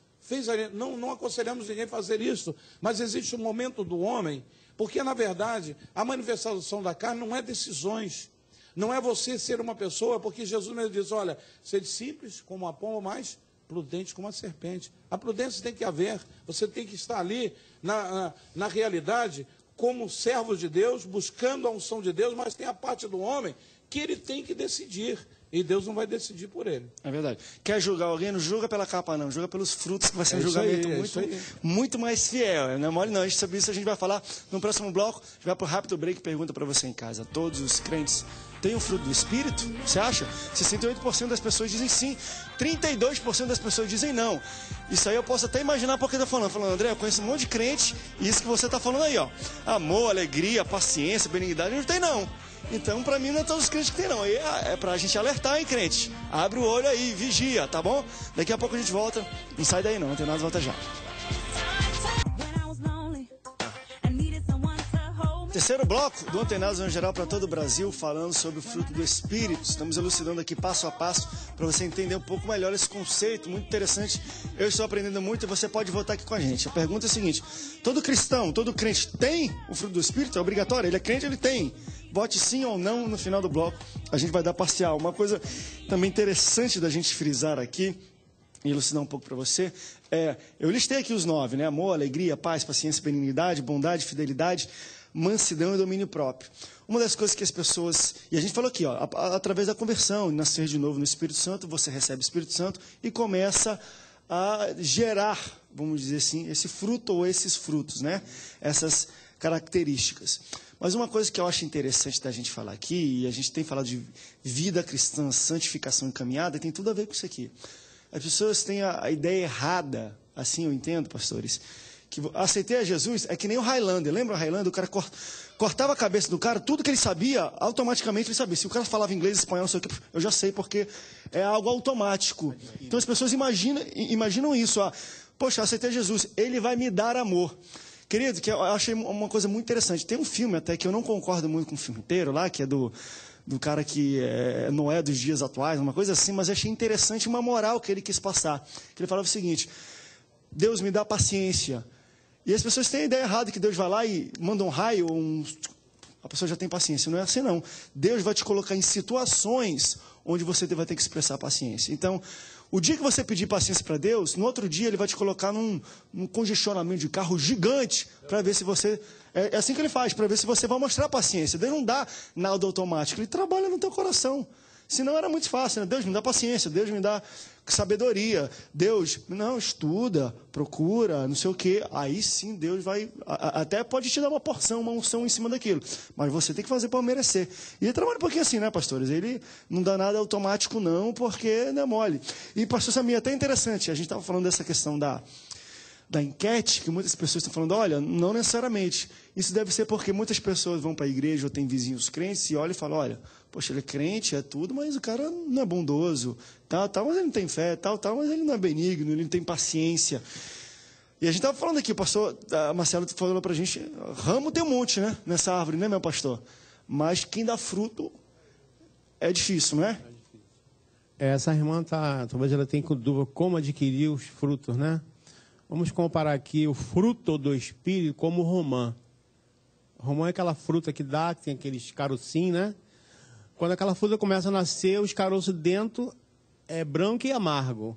não aconselhamos ninguém a fazer isso, mas existe um momento do homem, porque na verdade, a manifestação da carne não é decisões, não é você ser uma pessoa, porque Jesus mesmo diz, olha, sede simples como a pomba, mas prudente como a serpente. A prudência tem que haver, você tem que estar ali na realidade, como servo de Deus, buscando a unção de Deus, mas tem a parte do homem que ele tem que decidir, e Deus não vai decidir por ele. É verdade. Quer julgar alguém, não julga pela capa não, julga pelos frutos, que vai ser um julgamento muito mais fiel. Não é mole não, sobre isso a gente vai falar no próximo bloco. A gente vai para o rápido break, pergunta para você em casa. Todos os crentes têm o fruto do Espírito? Você acha? 68% das pessoas dizem sim, 32% das pessoas dizem não. Isso aí eu posso até imaginar porque está falando. Falando, André, eu conheço um monte de crente, e isso que você está falando aí, ó. Amor, alegria, paciência, benignidade, não tem não. Então, para mim, não é todos os crentes que tem, não. É para a gente alertar, hein, crente? Abre o olho aí, vigia, tá bom? Daqui a pouco a gente volta. Não sai daí, não. Não tem nada, volta já. Terceiro bloco do Antenados no geral para todo o Brasil, falando sobre o fruto do Espírito. Estamos elucidando aqui passo a passo para você entender um pouco melhor esse conceito, muito interessante. Eu estou aprendendo muito e você pode voltar aqui com a gente. A pergunta é a seguinte, todo cristão, todo crente tem o fruto do Espírito? É obrigatório? Ele é crente, ele tem. Vote sim ou não no final do bloco, a gente vai dar parcial. Uma coisa também interessante da gente frisar aqui, e elucidar um pouco para você, eu listei aqui os 9, né? Amor, alegria, paz, paciência, benignidade, bondade, fidelidade, mansidão e domínio próprio. Uma das coisas que as pessoas... E a gente falou aqui, ó, através da conversão, nascer de novo no Espírito Santo, você recebe o Espírito Santo e começa a gerar, vamos dizer assim, esse fruto ou esses frutos, né? Essas características. Mas uma coisa que eu acho interessante da gente falar aqui, e a gente tem falado de vida cristã, santificação e caminhada, tem tudo a ver com isso aqui. As pessoas têm a ideia errada, assim eu entendo, pastores, que aceitei a Jesus é que nem o Highlander. Lembra o Highlander? O cara cortava a cabeça do cara, tudo que ele sabia, automaticamente ele sabia. Se o cara falava inglês, espanhol, não sei o que, eu já sei, porque é algo automático. Então as pessoas imaginam isso. Poxa, aceitei Jesus, ele vai me dar amor. Querido, que eu achei uma coisa muito interessante. Tem um filme até que eu não concordo muito com o filme inteiro lá, que é do cara que é Noé dos dias atuais, uma coisa assim, mas eu achei interessante uma moral que ele quis passar. Que ele falava o seguinte, Deus me dá paciência. E as pessoas têm a ideia errada que Deus vai lá e manda um raio, a pessoa já tem paciência. Não é assim, não. Deus vai te colocar em situações onde você vai ter que expressar paciência. Então, o dia que você pedir paciência para Deus, no outro dia ele vai te colocar num congestionamento de carro gigante para ver se você... É assim que ele faz, para ver se você vai mostrar paciência. Deus não dá nada automático, ele trabalha no teu coração. Senão era muito fácil, né? Deus me dá paciência, Deus me dá sabedoria. Deus, não, estuda, procura, não sei o quê. Aí sim Deus vai... Até pode te dar uma porção, uma unção em cima daquilo. Mas você tem que fazer para merecer. E ele trabalha um pouquinho assim, né, pastores? Ele não dá nada automático não, porque não é mole. E, pastor Samir, até interessante, a gente estava falando dessa questão da enquete, que muitas pessoas estão falando, olha, não necessariamente. Isso deve ser porque muitas pessoas vão para a igreja ou têm vizinhos crentes e olham e falam, olha, poxa, ele é crente, é tudo, mas o cara não é bondoso, tal, mas ele não tem fé, tal, mas ele não é benigno, ele não tem paciência. E a gente estava falando aqui, o pastor Marcelo falou para a gente, ramo tem um monte, né? Nessa árvore, né, meu pastor? Mas quem dá fruto é difícil, não é? Essa irmã talvez ela tenha dúvida como adquirir os frutos, né? Vamos comparar aqui o fruto do Espírito como o romã. O romã é aquela fruta que dá, que tem aqueles carocinhos, né? Quando aquela fruta começa a nascer, os caroços dentro é branco e amargo.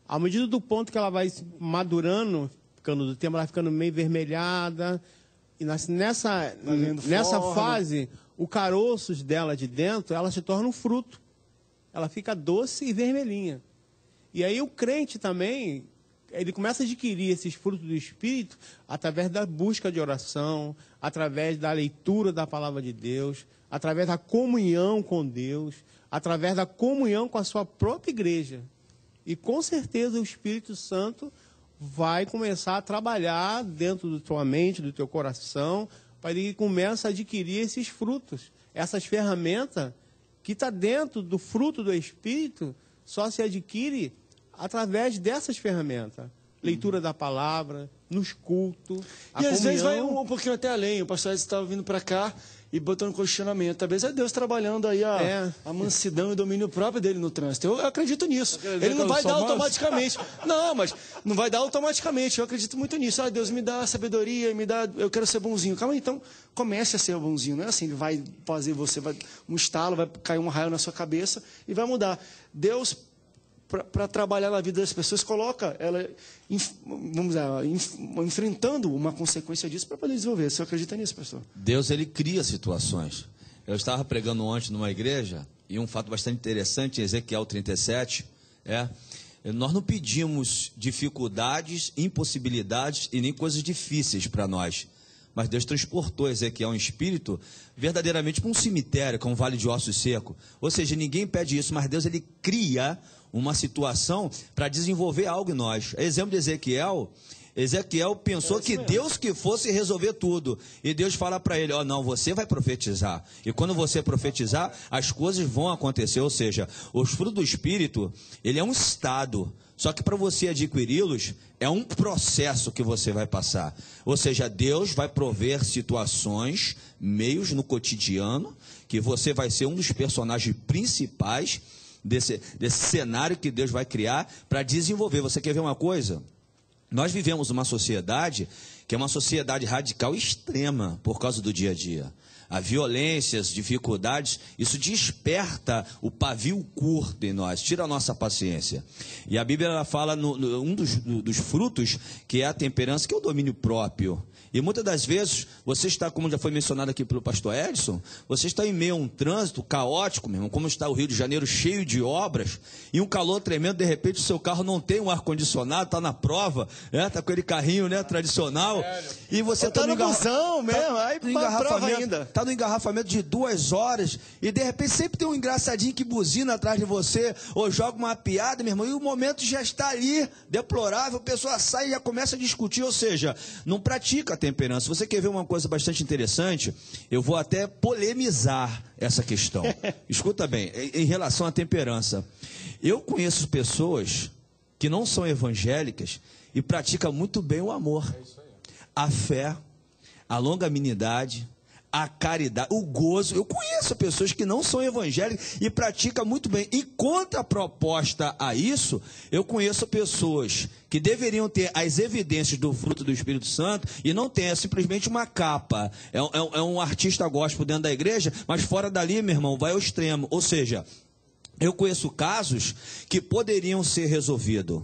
À medida do ponto que ela vai madurando, ficando do tempo, ela vai ficando meio vermelhada. E nessa fase, o caroços dela de dentro, ela se torna um fruto. Ela fica doce e vermelhinha. E aí o crente também, ele começa a adquirir esses frutos do Espírito através da busca de oração, através da leitura da palavra de Deus, através da comunhão com Deus, através da comunhão com a sua própria igreja. E com certeza o Espírito Santo vai começar a trabalhar dentro da tua mente, do teu coração, para ele começar a adquirir esses frutos, essas ferramentas que está dentro do fruto do Espírito, só se adquire através dessas ferramentas. Leitura da palavra, nos cultos, a comunhão. Às vezes vai um pouquinho até além. O pastor Edson estava vindo para cá e botando questionamento. Talvez é Deus trabalhando aí a mansidão e o domínio próprio dele no trânsito. Eu acredito nisso. Ele não vai dar automaticamente. Não, mas não vai dar automaticamente. Eu acredito muito nisso. Ah, Deus me dá sabedoria, eu quero ser bonzinho. Calma aí, então comece a ser bonzinho. Não é assim, ele vai fazer você, vai um estalo, vai cair um raio na sua cabeça e vai mudar. Deus, para trabalhar na vida das pessoas, coloca ela, vamos dizer, enfrentando uma consequência disso para poder desenvolver. Você acredita nisso, pastor? Deus, ele cria situações. Eu estava pregando ontem numa igreja, e um fato bastante interessante, em Ezequiel 37, nós não pedimos dificuldades, impossibilidades e nem coisas difíceis para nós. Mas Deus transportou Ezequiel em espírito verdadeiramente para um cemitério, que é um vale de ossos seco. Ou seja, ninguém pede isso, mas Deus, ele cria uma situação para desenvolver algo em nós. Exemplo de Ezequiel pensou que Deus que fosse resolver tudo. E Deus fala para ele, não, você vai profetizar. E quando você profetizar, as coisas vão acontecer. Ou seja, os frutos do Espírito, ele é um estado. Só que para você adquiri-los, é um processo que você vai passar. Ou seja, Deus vai prover situações, meios no cotidiano, que você vai ser um dos personagens principais desse cenário que Deus vai criar para desenvolver. Você quer ver uma coisa? Nós vivemos uma sociedade que é uma sociedade radical extrema por causa do dia a dia. A violência, as dificuldades, isso desperta o pavio curto em nós, tira a nossa paciência. E a Bíblia ela fala um dos frutos, que é a temperança, que é o domínio próprio. E muitas das vezes, você está, como já foi mencionado aqui pelo pastor Edson, você está em meio a um trânsito caótico, meu irmão, como está o Rio de Janeiro cheio de obras, e um calor tremendo, de repente o seu carro não tem um ar-condicionado, está na prova, está com aquele carrinho carrinho e você está no engarrafamento, está no engarrafamento de 2 horas, e de repente sempre tem um engraçadinho que buzina atrás de você, ou joga uma piada, meu irmão, e o momento já está ali, deplorável, a pessoa sai e já começa a discutir, ou seja, não pratica a temperança. Você quer ver uma coisa bastante interessante? Eu vou até polemizar essa questão. Escuta bem, em relação à temperança. Eu conheço pessoas que não são evangélicas e praticam muito bem o amor, a fé, a longanimidade, a caridade, o gozo. Eu conheço pessoas que não são evangélicas e praticam muito bem. E contraproposta a isso, eu conheço pessoas que deveriam ter as evidências do fruto do Espírito Santo e não tem, é simplesmente uma capa. É um artista gospel dentro da igreja, mas fora dali, meu irmão, vai ao extremo. Ou seja, eu conheço casos que poderiam ser resolvidos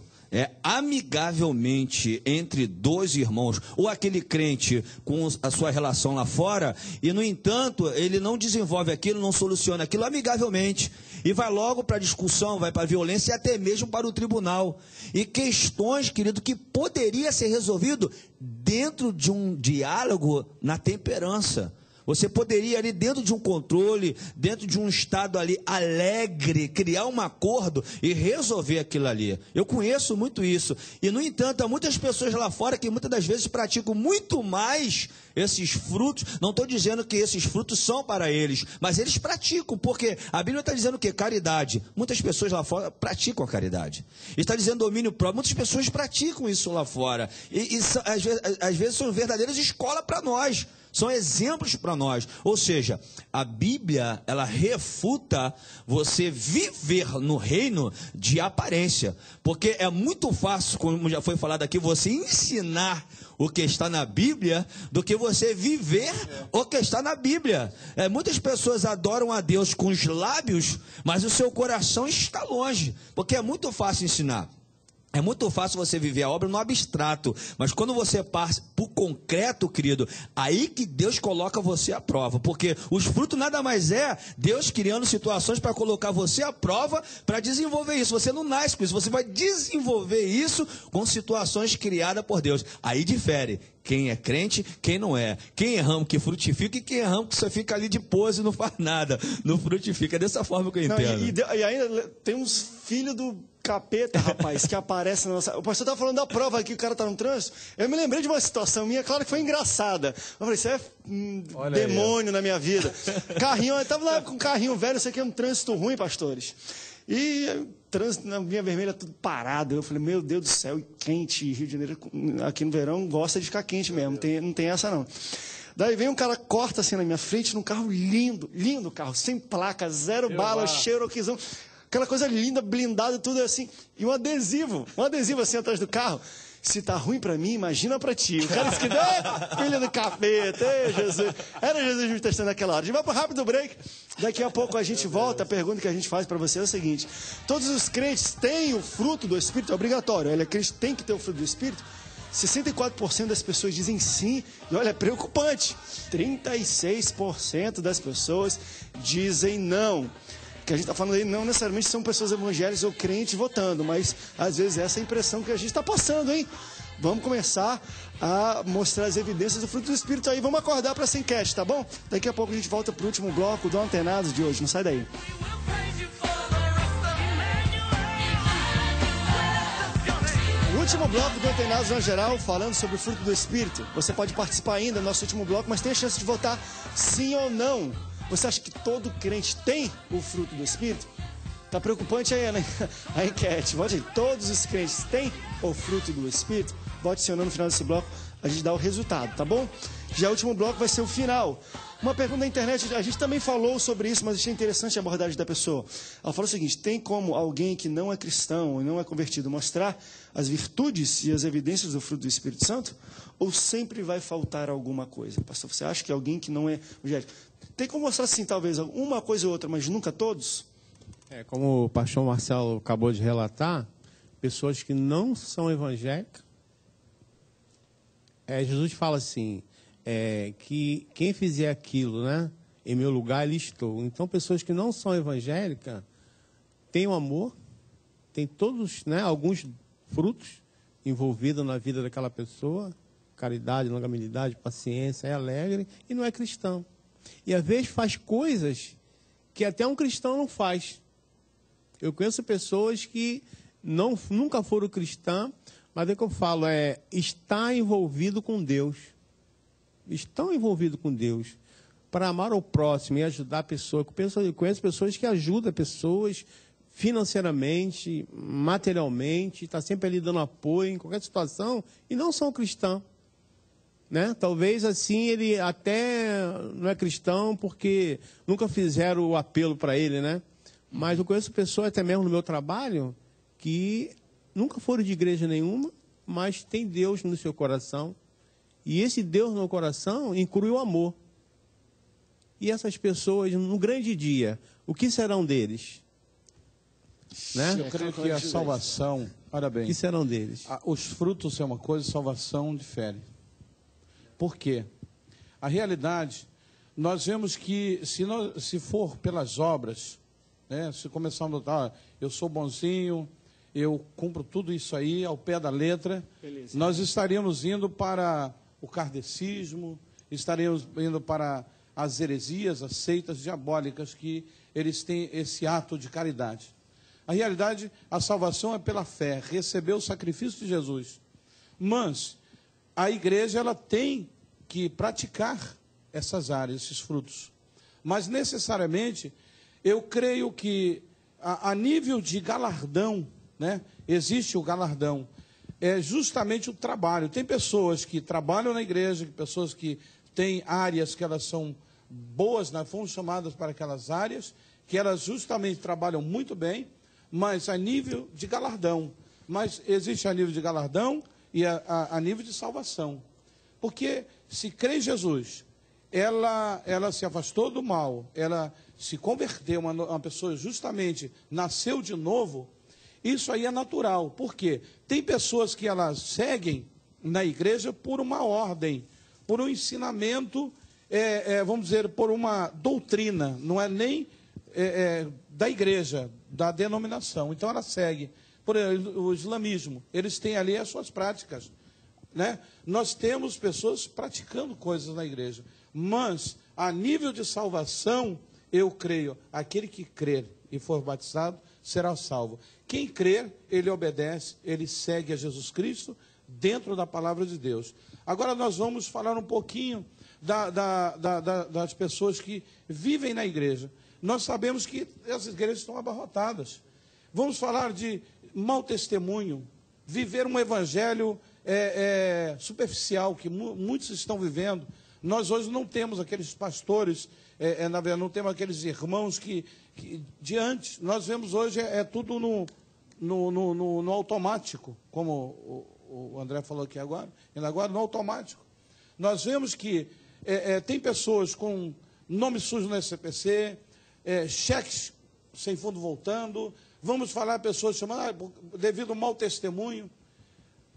amigavelmente entre 2 irmãos, ou aquele crente com a sua relação lá fora, e no entanto, ele não desenvolve aquilo, não soluciona aquilo amigavelmente, e vai logo para a discussão, vai para a violência e até mesmo para o tribunal. E questões, querido, que poderia ser resolvido dentro de um diálogo na temperança. Você poderia ali dentro de um controle, dentro de um estado ali alegre, criar um acordo e resolver aquilo ali. Eu conheço muito isso. E, no entanto, há muitas pessoas lá fora que muitas das vezes praticam muito mais esses frutos. Não estou dizendo que esses frutos são para eles, mas eles praticam, porque a Bíblia está dizendo o quê? Caridade. Muitas pessoas lá fora praticam a caridade. Está dizendo domínio próprio. Muitas pessoas praticam isso lá fora. E às vezes são verdadeiras escolas para nós. São exemplos para nós. Ou seja, a Bíblia, ela refuta você viver no reino de aparência. Porque é muito fácil, como já foi falado aqui, você ensinar o que está na Bíblia do que você viver o que está na Bíblia. Muitas pessoas adoram a Deus com os lábios, mas o seu coração está longe. Porque é muito fácil ensinar. É muito fácil você viver a obra no abstrato, mas quando você passa para o concreto, querido, aí que Deus coloca você à prova, porque os frutos nada mais é Deus criando situações para colocar você à prova, para desenvolver isso. Você não nasce com isso, você vai desenvolver isso com situações criadas por Deus. Aí difere quem é crente, quem não é. Quem é ramo que frutifica e quem é ramo que só fica ali de pose e não faz nada, não frutifica. É dessa forma que eu entendo. E ainda tem uns filhos do capeta, rapaz, que aparece na nossa... O pastor estava falando da prova aqui, o cara está no trânsito. Eu me lembrei de uma situação minha, claro que foi engraçada. Eu falei, isso é demônio na minha vida. Carrinho, eu estava lá com um carrinho velho, isso aqui é um trânsito ruim, pastores. E trânsito na linha vermelha, tudo parado. Eu falei, meu Deus do céu, e quente. Rio de Janeiro, aqui no verão, gosta de ficar quente mesmo, não tem essa não. Daí vem um cara, corta assim na minha frente, num carro lindo, lindo carro, sem placa, zero bala, cheirokizão. Aquela coisa linda, blindada, tudo assim. E um adesivo assim atrás do carro. Se tá ruim para mim, imagina para ti. O cara disse que, filho do capeta, Jesus. Era Jesus me testando naquela hora. A gente vai para um rápido break. Daqui a pouco a gente volta. A pergunta que a gente faz para você é o seguinte. Todos os crentes têm o fruto do Espírito, é obrigatório. Ele é crente, tem que ter o fruto do Espírito. 64% das pessoas dizem sim. E olha, é preocupante. 36% das pessoas dizem não. Que a gente está falando aí não necessariamente são pessoas evangélicas ou crentes votando, mas às vezes essa é a impressão que a gente está passando, hein? Vamos começar a mostrar as evidências do fruto do Espírito aí. Vamos acordar para essa enquete, tá bom? Daqui a pouco a gente volta para o último bloco do Antenados de hoje. Não sai daí. O último bloco do Antenados no geral, falando sobre o fruto do Espírito. Você pode participar ainda do nosso último bloco, mas tem a chance de votar sim ou não. Você acha que todo crente tem o fruto do Espírito? Tá preocupante aí, né? A enquete. Vote aí. Todos os crentes têm o fruto do Espírito? Vote sim ou não no final desse bloco. A gente dá o resultado, tá bom? Já o último bloco vai ser o final. Uma pergunta na internet, a gente também falou sobre isso, mas achei interessante a abordagem da pessoa. Ela falou o seguinte, tem como alguém que não é cristão e não é convertido mostrar as virtudes e as evidências do fruto do Espírito Santo? Ou sempre vai faltar alguma coisa? Pastor, você acha que alguém que não é evangélico tem como mostrar, assim, talvez, uma coisa ou outra, mas nunca todos? Como o pastor Marcelo acabou de relatar, pessoas que não são evangélicas, Jesus fala assim, que quem fizer aquilo, né, em meu lugar, ali estou. Então, pessoas que não são evangélicas têm o amor, têm todos, né, alguns frutos envolvidos na vida daquela pessoa, caridade, longanimidade, paciência, é alegre e não é cristão. E às vezes faz coisas que até um cristão não faz. Eu conheço pessoas que nunca foram cristãs, mas é que eu falo, está envolvido com Deus. Estão envolvidos com Deus. Para amar o próximo e ajudar a pessoa. Eu conheço pessoas que ajudam pessoas financeiramente, materialmente, está sempre ali dando apoio em qualquer situação, e não são cristãos. Né? Talvez assim ele até não é cristão porque nunca fizeram o apelo para ele, né? Mas eu conheço pessoas até mesmo no meu trabalho que nunca foram de igreja nenhuma, mas tem Deus no seu coração. E esse Deus no coração inclui o amor. E essas pessoas, no grande dia, o que serão deles? Né? Eu creio que a salvação, olha bem, o que serão deles? Os frutos é uma coisa, salvação difere. Por quê? A realidade, nós vemos que se for pelas obras, né, se começarmos a notar, eu sou bonzinho, eu cumpro tudo isso aí ao pé da letra, beleza, nós estaríamos indo para o kardecismo, estaríamos indo para as heresias, as seitas diabólicas que eles têm esse ato de caridade. A realidade, a salvação é pela fé, receber o sacrifício de Jesus. Mas a igreja, ela tem que praticar essas áreas, esses frutos. Mas necessariamente, eu creio que a nível de galardão, né, existe o galardão, é justamente o trabalho. Tem pessoas que trabalham na igreja, pessoas que têm áreas que elas são boas, né, foram chamadas para aquelas áreas, que elas justamente trabalham muito bem, mas a nível de galardão. Mas existe a nível de galardão e a nível de salvação. Porque se crê em Jesus, ela se afastou do mal, ela se converteu, uma pessoa justamente nasceu de novo, isso aí é natural. Por quê? Tem pessoas que elas seguem na igreja por uma ordem, por um ensinamento, vamos dizer, por uma doutrina, não é nem da igreja, da denominação. Então ela segue. Por exemplo, o islamismo, eles têm ali as suas práticas, né? Nós temos pessoas praticando coisas na igreja, mas a nível de salvação, eu creio, aquele que crer e for batizado será salvo. Quem crer, ele obedece, ele segue a Jesus Cristo dentro da palavra de Deus. Agora nós vamos falar um pouquinho das pessoas que vivem na igreja. Nós sabemos que as igrejas estão abarrotadas. Vamos falar de mau testemunho, viver um evangelho superficial, que muitos estão vivendo. Nós hoje não temos aqueles pastores, na verdade, não temos aqueles irmãos que de antes. Nós vemos hoje tudo no automático, como o André falou aqui agora no automático. Nós vemos que tem pessoas com nome sujo no SPC, cheques sem fundo voltando. Vamos falar pessoas chamando devido ao mau testemunho.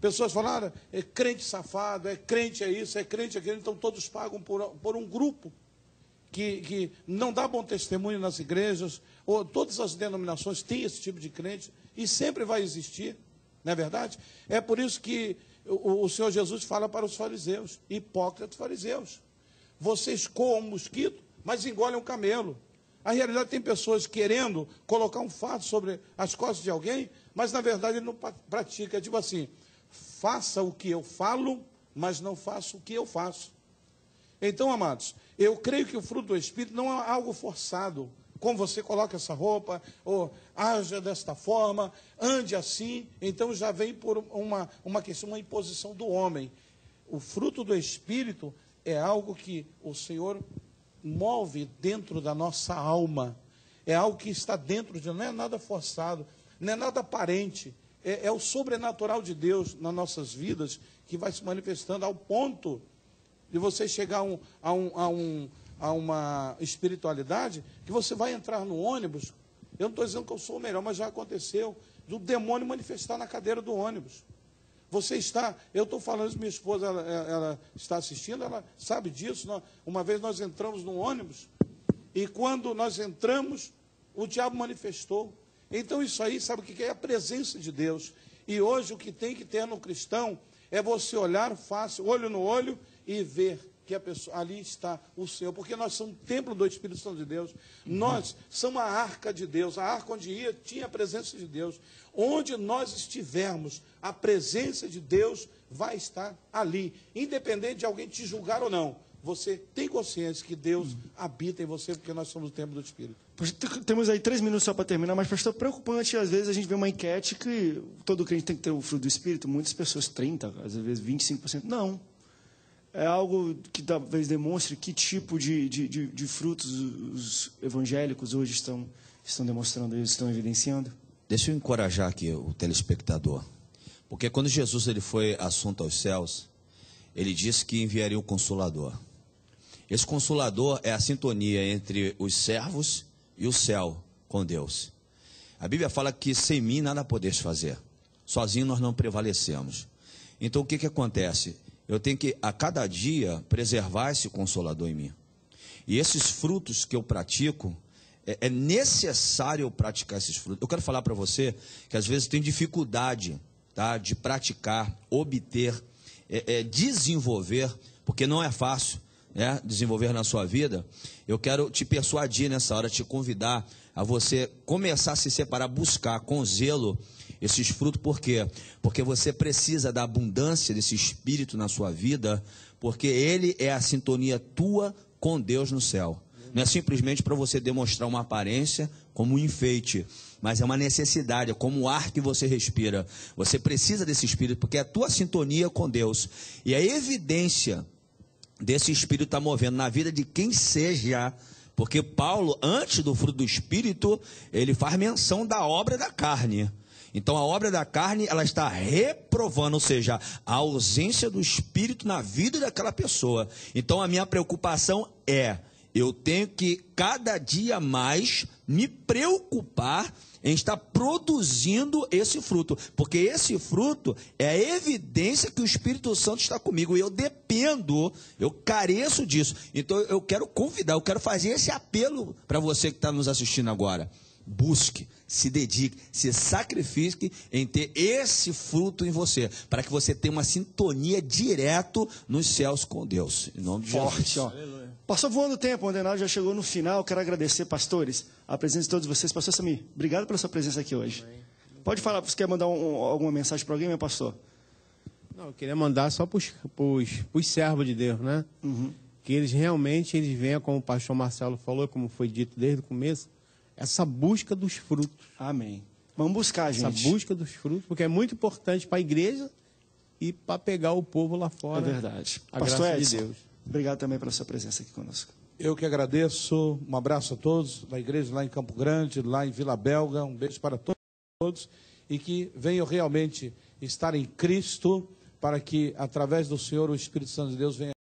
Pessoas falaram, é crente safado, é crente isso, é crente aquilo. Então todos pagam por um grupo que não dá bom testemunho nas igrejas. Ou todas as denominações têm esse tipo de crente e sempre vai existir, não é verdade? É por isso que o Senhor Jesus fala para os fariseus, hipócritas fariseus. Vocês coam um mosquito, mas engolem um camelo. A realidade, tem pessoas querendo colocar um fardo sobre as costas de alguém, mas na verdade ele não pratica. É tipo assim, faça o que eu falo, mas não faça o que eu faço. Então, amados, eu creio que o fruto do Espírito não é algo forçado. Como você coloca essa roupa, ou haja desta forma, ande assim. Então já vem por uma questão, uma imposição do homem. O fruto do Espírito é algo que o Senhor move dentro da nossa alma, é algo que está dentro de nós, não é nada forçado, não é nada aparente, é o sobrenatural de Deus nas nossas vidas que vai se manifestando ao ponto de você chegar a uma espiritualidade que você vai entrar no ônibus. Eu não estou dizendo que eu sou o melhor, mas já aconteceu do demônio manifestar na cadeira do ônibus. Eu estou falando isso, minha esposa, ela está assistindo, ela sabe disso. Uma vez nós entramos no ônibus, e quando nós entramos, o diabo manifestou. Então isso aí, sabe o que é? A presença de Deus. E hoje o que tem que ter no cristão é você olhar fácil, olho no olho, e ver que a pessoa, ali está o Senhor, porque nós somos templo do Espírito Santo de Deus. Nós somos a arca de Deus, a arca onde ia, tinha a presença de Deus. Onde nós estivermos, a presença de Deus vai estar ali, independente de alguém te julgar ou não. Você tem consciência que Deus habita em você, porque nós somos o templo do Espírito. Temos aí 3 minutos só para terminar, mas, pastor, preocupante, às vezes a gente vê uma enquete que todo crente tem que ter o fruto do Espírito, muitas pessoas, 30%, às vezes 25%, não. É algo que talvez demonstre que tipo de frutos os evangélicos hoje estão demonstrando, estão evidenciando. Deixa eu encorajar aqui o telespectador. Porque quando Jesus ele foi assunto aos céus, ele disse que enviaria o Consolador. Esse Consolador é a sintonia entre os servos e o céu com Deus. A Bíblia fala que sem mim nada podeis fazer. Sozinho nós não prevalecemos. Então o que acontece? Eu tenho que, a cada dia, preservar esse Consolador em mim. E esses frutos que eu pratico, é necessário eu praticar esses frutos. Eu quero falar para você que às vezes tem dificuldade, tá, de praticar, obter, desenvolver, porque não é fácil. desenvolver na sua vida, eu quero te persuadir nessa hora, te convidar a você começar a se separar, buscar com zelo esses frutos. Por quê? Porque você precisa da abundância desse Espírito na sua vida, porque ele é a sintonia tua com Deus no céu. Não é simplesmente para você demonstrar uma aparência como um enfeite, mas é uma necessidade, é como o ar que você respira. Você precisa desse Espírito, porque é a tua sintonia com Deus. E a evidência desse Espírito está movendo na vida de quem seja, porque Paulo, antes do fruto do Espírito, ele faz menção da obra da carne. Então a obra da carne, ela está reprovando, ou seja, a ausência do Espírito na vida daquela pessoa. Então a minha preocupação é, eu tenho que cada dia mais me preocupar em estar produzindo esse fruto, porque esse fruto é a evidência que o Espírito Santo está comigo, e eu dependo, eu careço disso. Então eu quero convidar, eu quero fazer esse apelo para você que está nos assistindo agora. Busque, se dedique, se sacrifique em ter esse fruto em você, para que você tenha uma sintonia direto nos céus com Deus, em nome de Jesus. Ó. Passou voando o tempo, o ordenado já chegou no final. Quero agradecer, pastores, a presença de todos vocês. Pastor Samir, obrigado pela sua presença aqui hoje. Pode falar, você quer mandar alguma mensagem para alguém, meu pastor? Não, eu queria mandar só para os servos de Deus, né? Que eles realmente venham, como o pastor Marcelo falou, como foi dito desde o começo, essa busca dos frutos. Amém. Vamos buscar, gente. Essa busca dos frutos, porque é muito importante para a igreja e para pegar o povo lá fora. É verdade. A Pastor graça Edson, de Deus. obrigado também pela sua presença aqui conosco. Eu que agradeço, um abraço a todos, da igreja lá em Campo Grande, lá em Vila Belga, um beijo para todos, e que venham realmente estar em Cristo, para que, através do Senhor, o Espírito Santo de Deus venha